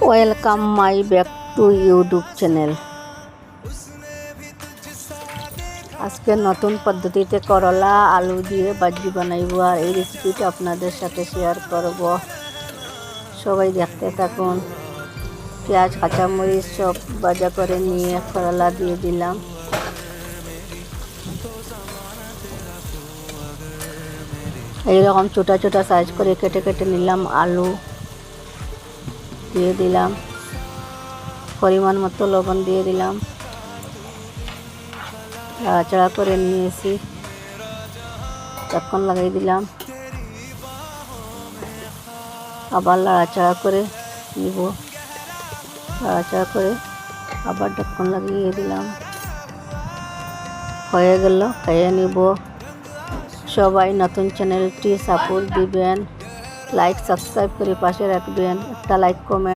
Welcome my back to YouTube channel. আজকে নতুন পদ্ধতিতে করলা আলু দিয়ে ভাজি বানাইব, আর এই রেসিপিটা আপনাদের সাথে শেয়ার করব। সবাই দেখতে থাকুন। পেঁয়াজ কাঁচামরিচ সব ভাজা করে নিয়ে করলা দিয়ে দিলাম। এইরকম ছোটা ছোটা সাইজ করে কেটে কেটে নিলাম। আলু দিয়ে দিলাম, পরিমাণ মতো লবণ দিয়ে দিলাম, নাড়াচাড়া করে নিয়েছি, ঢাকন লাগিয়ে দিলাম, আবার নাড়াচাড়া করে নিব, নাড়াচাড়া করে আবার ঢাকন লাগিয়ে দিলাম। হয়ে গেল, খেয়ে নিব। সবাই নতুন চ্যানেলটি সাপোর্ট দিবেন, লাইক সাবস্ক্রাইব করে পাশে রাখবেন, একটা লাইক কমেন্ট।